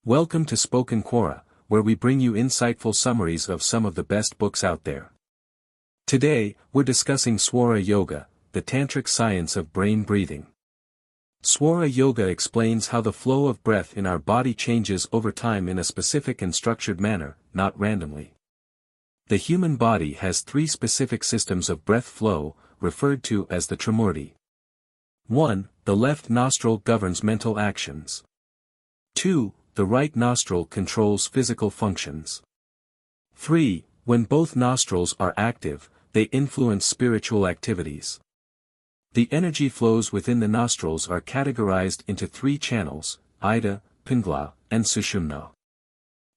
Welcome to Spoken Quora, where we bring you insightful summaries of some of the best books out there. Today, we're discussing Swara Yoga, the tantric science of brain breathing. Swara Yoga explains how the flow of breath in our body changes over time in a specific and structured manner, not randomly. The human body has three specific systems of breath flow, referred to as the Trimurti. 1. The left nostril governs mental actions. 2. The right nostril controls physical functions. 3. When both nostrils are active, they influence spiritual activities. The energy flows within the nostrils are categorized into three channels, Ida, Pingala, and Sushumna.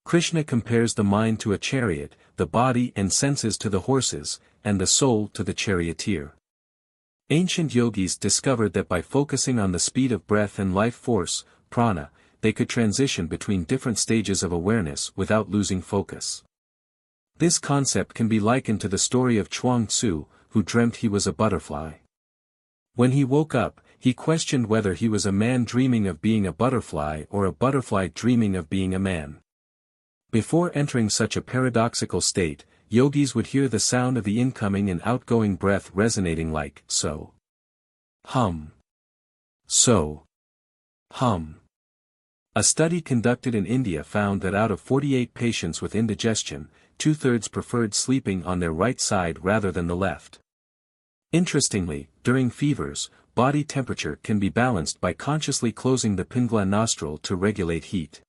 Krishna compares the mind to a chariot, the body and senses to the horses, and the soul to the charioteer. Ancient yogis discovered that by focusing on the speed of breath and life force, prana, they could transition between different stages of awareness without losing focus. This concept can be likened to the story of Chuang Tzu, who dreamt he was a butterfly. When he woke up, he questioned whether he was a man dreaming of being a butterfly or a butterfly dreaming of being a man. Before entering such a paradoxical state, yogis would hear the sound of the incoming and outgoing breath resonating like, so. Hum. So. Hum. A study conducted in India found that out of 48 patients with indigestion, 2/3 preferred sleeping on their right side rather than the left. Interestingly, during fevers, body temperature can be balanced by consciously closing the Pingala nostril to regulate heat.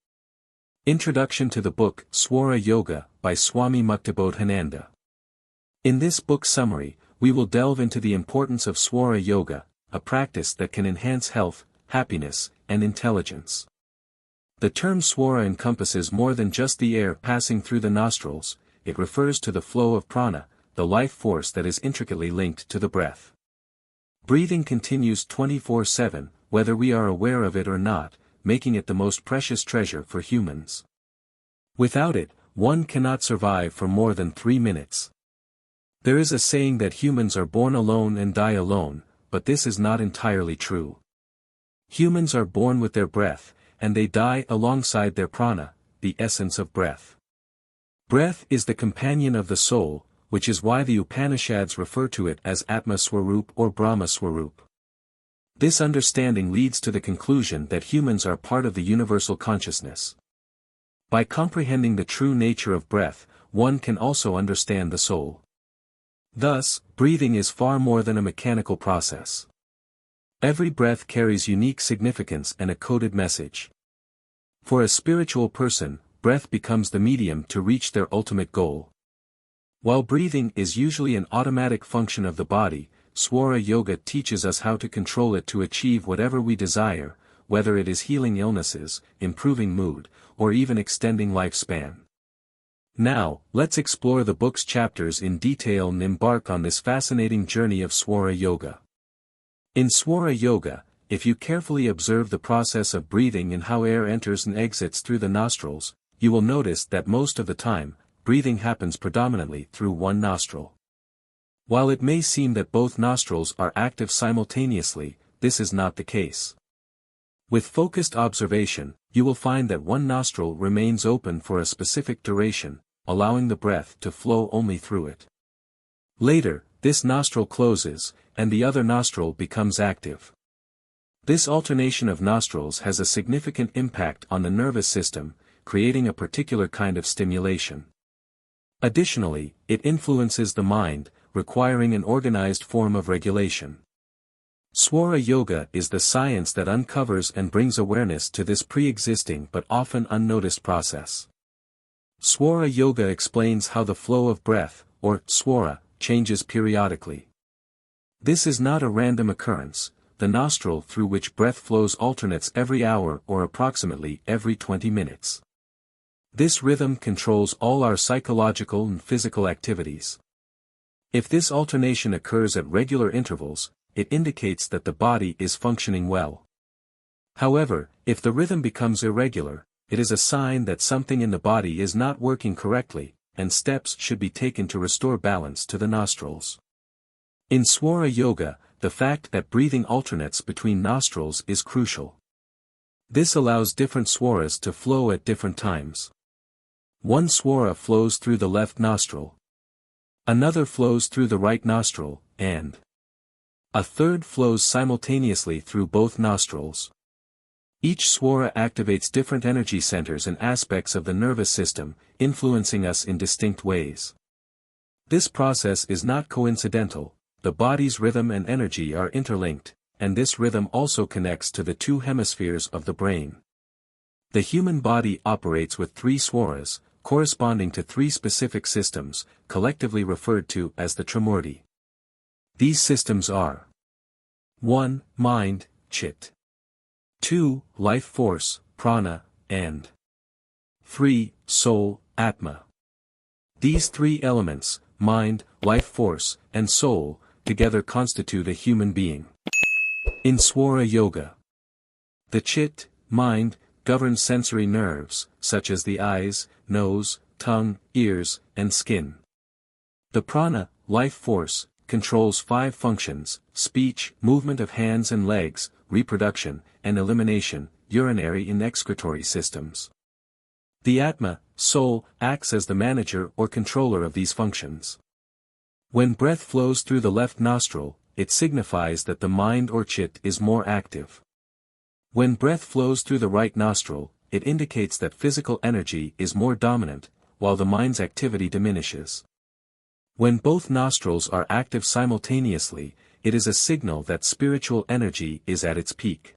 Introduction to the book Swara Yoga by Swami Muktibodhananda. In this book summary, we will delve into the importance of Swara Yoga, a practice that can enhance health, happiness, and intelligence. The term swara encompasses more than just the air passing through the nostrils, it refers to the flow of prana, the life force that is intricately linked to the breath. Breathing continues 24/7, whether we are aware of it or not, making it the most precious treasure for humans. Without it, one cannot survive for more than 3 minutes. There is a saying that humans are born alone and die alone, but this is not entirely true. Humans are born with their breath, and they die alongside their prana, the essence of breath. Breath is the companion of the soul, which is why the Upanishads refer to it as Atma Swarup or Brahma Swarup. This understanding leads to the conclusion that humans are part of the universal consciousness. By comprehending the true nature of breath, one can also understand the soul. Thus, breathing is far more than a mechanical process. Every breath carries unique significance and a coded message. For a spiritual person, breath becomes the medium to reach their ultimate goal. While breathing is usually an automatic function of the body, Swara Yoga teaches us how to control it to achieve whatever we desire, whether it is healing illnesses, improving mood, or even extending lifespan. Now, let's explore the book's chapters in detail and embark on this fascinating journey of Swara Yoga. In Swara Yoga, if you carefully observe the process of breathing and how air enters and exits through the nostrils, you will notice that most of the time, breathing happens predominantly through one nostril. While it may seem that both nostrils are active simultaneously, this is not the case. With focused observation, you will find that one nostril remains open for a specific duration, allowing the breath to flow only through it. Later, this nostril closes, and the other nostril becomes active. This alternation of nostrils has a significant impact on the nervous system, creating a particular kind of stimulation. Additionally, it influences the mind, requiring an organized form of regulation. Swara Yoga is the science that uncovers and brings awareness to this pre-existing but often unnoticed process. Swara Yoga explains how the flow of breath, or swara, changes periodically. This is not a random occurrence, the nostril through which breath flows alternates every hour or approximately every 20 minutes. This rhythm controls all our psychological and physical activities. If this alternation occurs at regular intervals, it indicates that the body is functioning well. However, if the rhythm becomes irregular, it is a sign that something in the body is not working correctly, and steps should be taken to restore balance to the nostrils. In Swara Yoga, the fact that breathing alternates between nostrils is crucial. This allows different swaras to flow at different times. One swara flows through the left nostril. Another flows through the right nostril, and a third flows simultaneously through both nostrils. Each swara activates different energy centers and aspects of the nervous system, influencing us in distinct ways. This process is not coincidental. The body's rhythm and energy are interlinked, and this rhythm also connects to the two hemispheres of the brain. The human body operates with three swaras, corresponding to three specific systems, collectively referred to as the Trimurti. These systems are 1. Mind, Chit. 2. Life force, Prana, and 3. Soul, Atma. These three elements, mind, life force, and soul, together constitute a human being. In Swara Yoga, the Chit, mind, governs sensory nerves, such as the eyes, nose, tongue, ears, and skin. The Prana, life force, controls 5 functions: speech, movement of hands and legs, reproduction, and elimination, urinary and excretory systems. The Atma, soul, acts as the manager or controller of these functions. When breath flows through the left nostril, it signifies that the mind or Chit is more active. When breath flows through the right nostril, it indicates that physical energy is more dominant, while the mind's activity diminishes. When both nostrils are active simultaneously, it is a signal that spiritual energy is at its peak.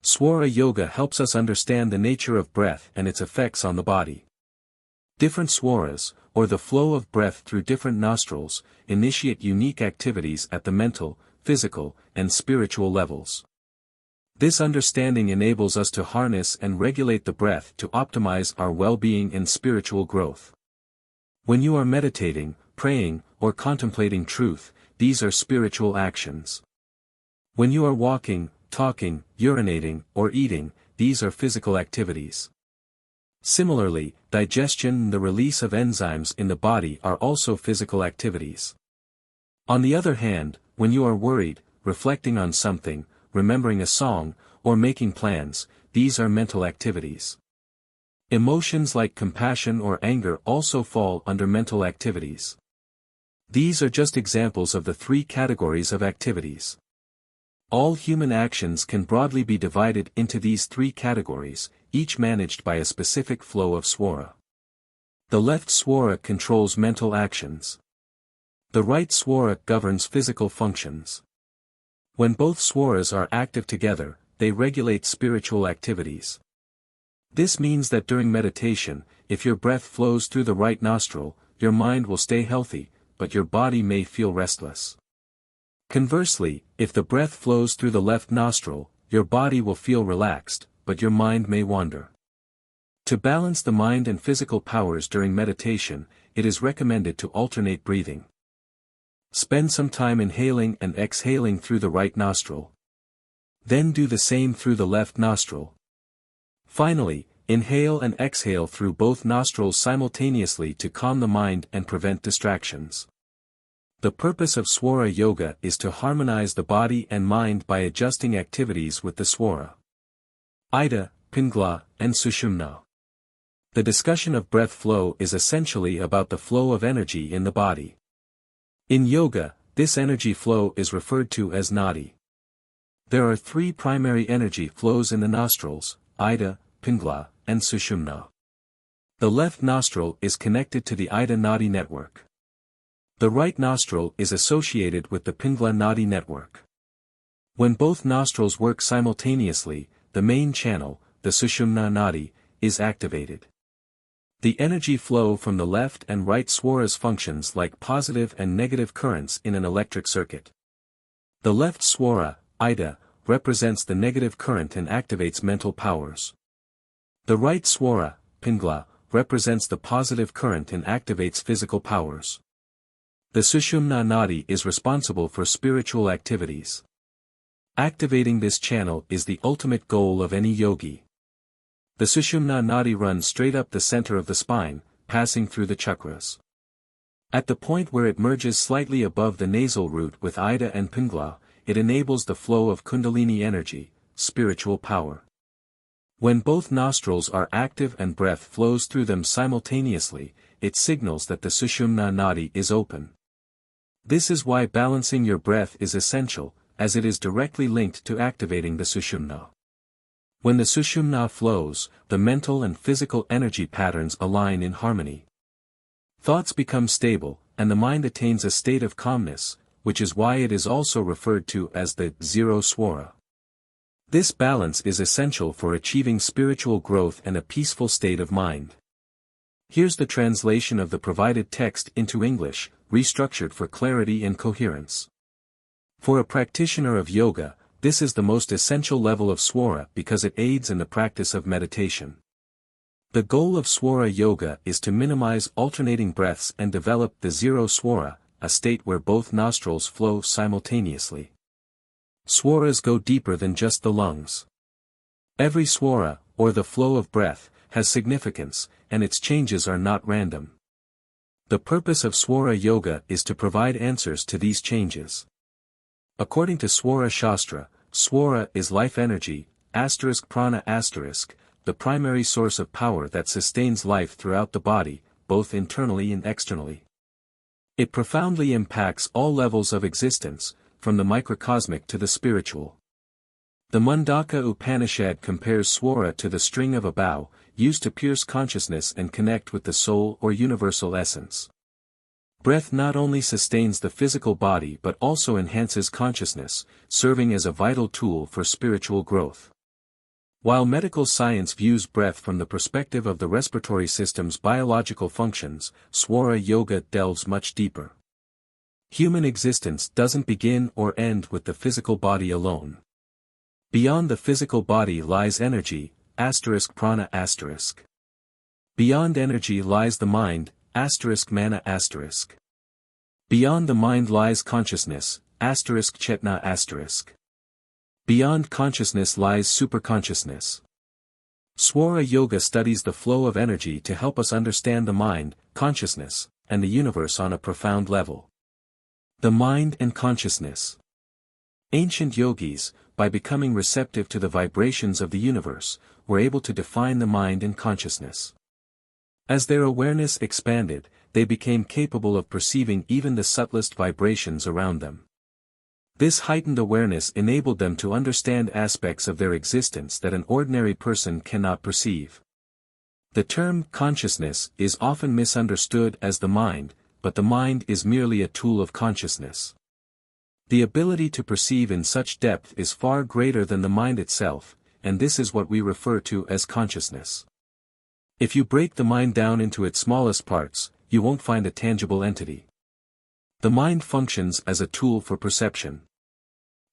Swara Yoga helps us understand the nature of breath and its effects on the body. Different swaras, or the flow of breath through different nostrils, initiate unique activities at the mental, physical, and spiritual levels. This understanding enables us to harness and regulate the breath to optimize our well-being and spiritual growth. When you are meditating, praying, or contemplating truth, these are spiritual actions. When you are walking, talking, urinating, or eating, these are physical activities. Similarly, digestion and the release of enzymes in the body are also physical activities. On the other hand, when you are worried, reflecting on something, remembering a song, or making plans, these are mental activities. Emotions like compassion or anger also fall under mental activities. These are just examples of the 3 categories of activities. All human actions can broadly be divided into these 3 categories, each managed by a specific flow of swara. The left swara controls mental actions. The right swara governs physical functions. When both swaras are active together, they regulate spiritual activities. This means that during meditation, if your breath flows through the right nostril, your mind will stay healthy, but your body may feel restless. Conversely, if the breath flows through the left nostril, your body will feel relaxed, but your mind may wander. To balance the mind and physical powers during meditation, it is recommended to alternate breathing. Spend some time inhaling and exhaling through the right nostril. Then do the same through the left nostril. Finally, inhale and exhale through both nostrils simultaneously to calm the mind and prevent distractions. The purpose of Swara Yoga is to harmonize the body and mind by adjusting activities with the swara. Ida, Pingla, and Sushumna. The discussion of breath flow is essentially about the flow of energy in the body. In yoga, this energy flow is referred to as nadi. There are 3 primary energy flows in the nostrils, Ida, Pingla, and Sushumna. The left nostril is connected to the Ida nadi network. The right nostril is associated with the Pingla nadi network. When both nostrils work simultaneously, the main channel, the Sushumna nadi, is activated. The energy flow from the left and right swaras functions like positive and negative currents in an electric circuit. The left swara, Ida, represents the negative current and activates mental powers. The right swara, Pingla, represents the positive current and activates physical powers. The Sushumna nadi is responsible for spiritual activities. Activating this channel is the ultimate goal of any yogi. The Sushumna nadi runs straight up the center of the spine, passing through the chakras. At the point where it merges slightly above the nasal root with Ida and Pingla, it enables the flow of Kundalini energy, spiritual power. When both nostrils are active and breath flows through them simultaneously, it signals that the Sushumna Nadi is open. This is why balancing your breath is essential, as it is directly linked to activating the Sushumna. When the Sushumna flows, the mental and physical energy patterns align in harmony. Thoughts become stable, and the mind attains a state of calmness, which is why it is also referred to as the zero swara. This balance is essential for achieving spiritual growth and a peaceful state of mind. Here's the translation of the provided text into English, restructured for clarity and coherence. For a practitioner of yoga, this is the most essential level of swara because it aids in the practice of meditation. The goal of Swara Yoga is to minimize alternating breaths and develop the zero swara, a state where both nostrils flow simultaneously. Swaras go deeper than just the lungs. Every swara, or the flow of breath, has significance, and its changes are not random. The purpose of Swara Yoga is to provide answers to these changes. According to Swara Shastra, swara is life energy, prana *, the primary source of power that sustains life throughout the body, both internally and externally. It profoundly impacts all levels of existence, from the microcosmic to the spiritual. The Mundaka Upanishad compares swara to the string of a bow, used to pierce consciousness and connect with the soul or universal essence. Breath not only sustains the physical body but also enhances consciousness, serving as a vital tool for spiritual growth. While medical science views breath from the perspective of the respiratory system's biological functions, Swara Yoga delves much deeper. Human existence doesn't begin or end with the physical body alone. Beyond the physical body lies energy, prana *. Beyond energy lies the mind, mana *. Beyond the mind lies consciousness, chetna *. Beyond consciousness lies superconsciousness. Swara Yoga studies the flow of energy to help us understand the mind, consciousness, and the universe on a profound level. The mind and consciousness. Ancient yogis, by becoming receptive to the vibrations of the universe, were able to define the mind and consciousness. As their awareness expanded, they became capable of perceiving even the subtlest vibrations around them. This heightened awareness enabled them to understand aspects of their existence that an ordinary person cannot perceive. The term consciousness is often misunderstood as the mind, but the mind is merely a tool of consciousness. The ability to perceive in such depth is far greater than the mind itself, and this is what we refer to as consciousness. If you break the mind down into its smallest parts, you won't find a tangible entity. The mind functions as a tool for perception.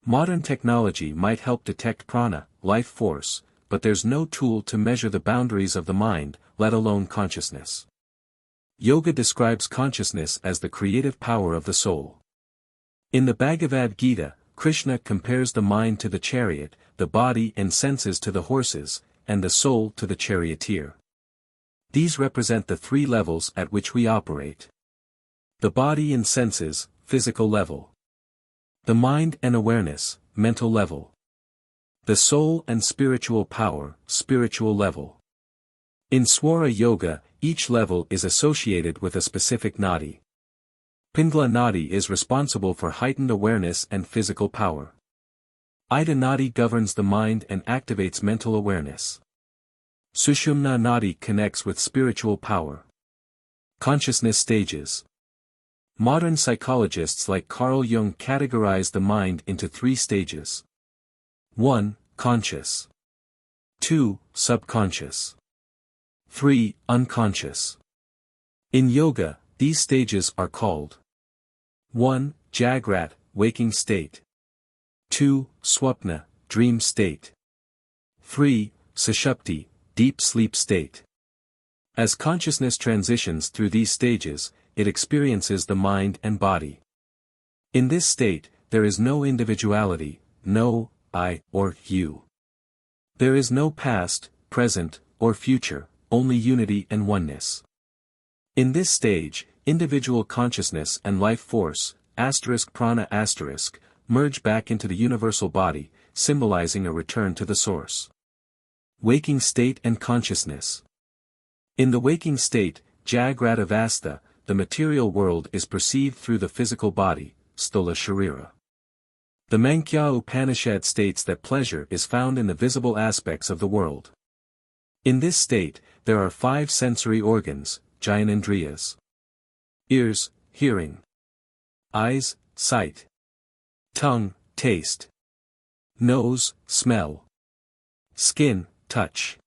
Modern technology might help detect prana, life force, but there's no tool to measure the boundaries of the mind, let alone consciousness. Yoga describes consciousness as the creative power of the soul. In the Bhagavad Gita, Krishna compares the mind to the chariot, the body and senses to the horses, and the soul to the charioteer. These represent the three levels at which we operate. The body and senses, physical level. The mind and awareness, mental level. The soul and spiritual power, spiritual level. In Swara Yoga, each level is associated with a specific nadi. Pingala Nadi is responsible for heightened awareness and physical power. Ida Nadi governs the mind and activates mental awareness. Sushumna Nadi connects with spiritual power. Consciousness stages. Modern psychologists like Carl Jung categorize the mind into three stages. 1. Conscious. 2. Subconscious. 3. Unconscious. In yoga, these stages are called 1. Jagrat, waking state. 2. Swapna, dream state. 3. Sushupti, deep sleep state. As consciousness transitions through these stages, it experiences the mind and body. In this state, there is no individuality, no I or you. There is no past, present, or future, only unity and oneness. In this stage, individual consciousness and life force, prana *, merge back into the universal body, symbolizing a return to the source. Waking state and consciousness. In the waking state, Jagrata Avastha, the material world is perceived through the physical body, Sthula Sharira. The Mankhya Upanishad states that pleasure is found in the visible aspects of the world. In this state, there are 5 sensory organs, Jnanendriyas. Ears, hearing. Eyes, sight. Tongue, taste. Nose, smell. Skin, touch.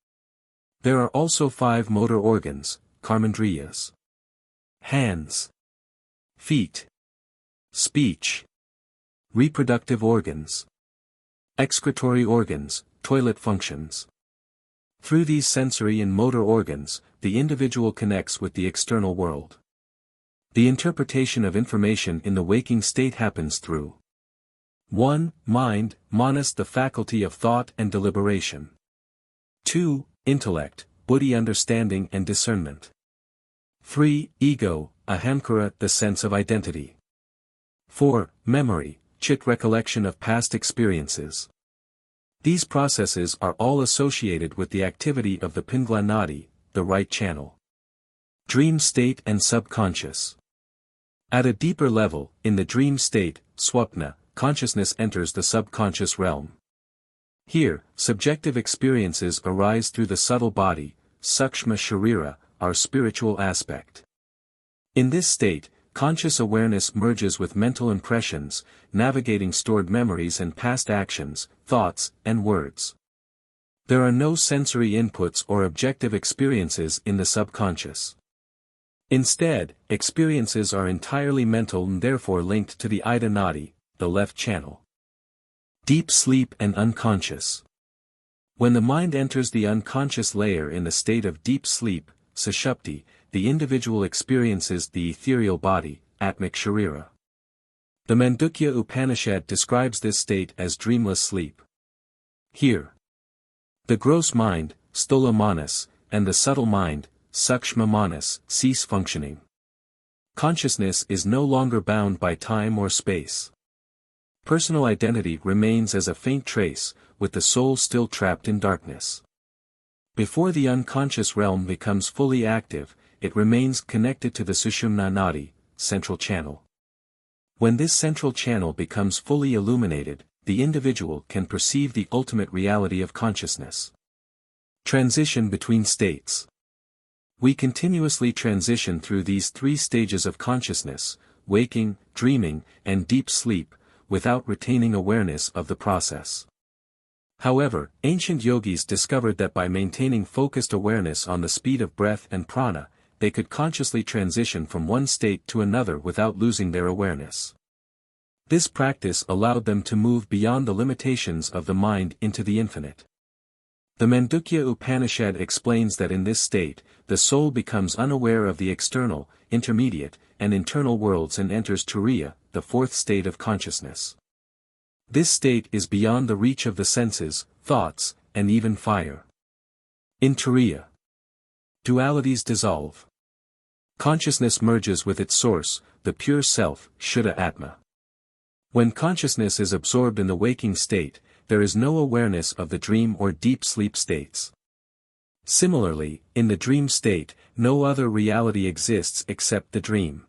There are also 5 motor organs, Karmendriyas. Hands. Feet. Speech. Reproductive organs. Excretory organs, toilet functions. Through these sensory and motor organs, the individual connects with the external world. The interpretation of information in the waking state happens through 1. Mind, manas, the faculty of thought and deliberation. 2. Intellect, buddhi, understanding and discernment. 3. Ego, ahamkara, the sense of identity. 4. Memory, chit, recollection of past experiences. These processes are all associated with the activity of the Pingala Nadi, the right channel. Dream state and subconscious. At a deeper level, in the dream state, swapna, consciousness enters the subconscious realm. Here, subjective experiences arise through the subtle body, sukshma sharira, our spiritual aspect. In this state, conscious awareness merges with mental impressions, navigating stored memories and past actions, thoughts, and words. There are no sensory inputs or objective experiences in the subconscious. Instead, experiences are entirely mental and therefore linked to the Ida Nadi, the left channel. Deep sleep and unconscious. When the mind enters the unconscious layer in the state of deep sleep, sushupti, the individual experiences the ethereal body, atmic sharira. The Mandukya Upanishad describes this state as dreamless sleep. Here, the gross mind, sthula manas, and the subtle mind, sukshma manas, cease functioning. Consciousness is no longer bound by time or space. Personal identity remains as a faint trace, with the soul still trapped in darkness. Before the unconscious realm becomes fully active, it remains connected to the Sushumna Nadi, central channel. When this central channel becomes fully illuminated, the individual can perceive the ultimate reality of consciousness. Transition between states. We continuously transition through these 3 stages of consciousness, waking, dreaming, and deep sleep, without retaining awareness of the process. However, ancient yogis discovered that by maintaining focused awareness on the speed of breath and prana, they could consciously transition from one state to another without losing their awareness. This practice allowed them to move beyond the limitations of the mind into the infinite. The Mandukya Upanishad explains that in this state, the soul becomes unaware of the external, intermediate, and internal worlds and enters Turiya, the 4th state of consciousness. This state is beyond the reach of the senses, thoughts, and even fire. In Turiya, dualities dissolve. Consciousness merges with its source, the pure self, Shuddha Atma. When consciousness is absorbed in the waking state, there is no awareness of the dream or deep sleep states. Similarly, in the dream state, no other reality exists except the dream.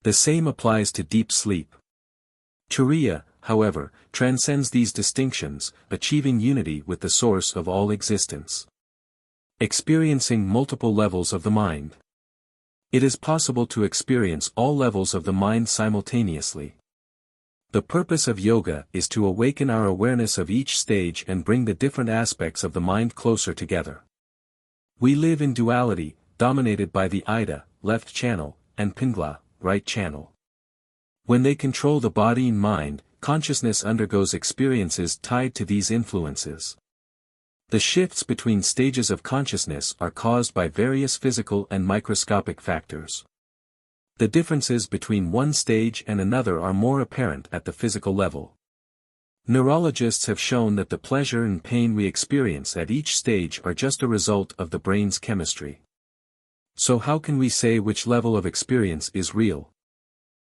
The same applies to deep sleep. Turiya, however, transcends these distinctions, achieving unity with the source of all existence. Experiencing multiple levels of the mind. It is possible to experience all levels of the mind simultaneously. The purpose of yoga is to awaken our awareness of each stage and bring the different aspects of the mind closer together. We live in duality, dominated by the Ida, left channel, and Pingala, right channel. When they control the body and mind, consciousness undergoes experiences tied to these influences. The shifts between stages of consciousness are caused by various physical and microscopic factors. The differences between one stage and another are more apparent at the physical level. Neurologists have shown that the pleasure and pain we experience at each stage are just a result of the brain's chemistry. So how can we say which level of experience is real?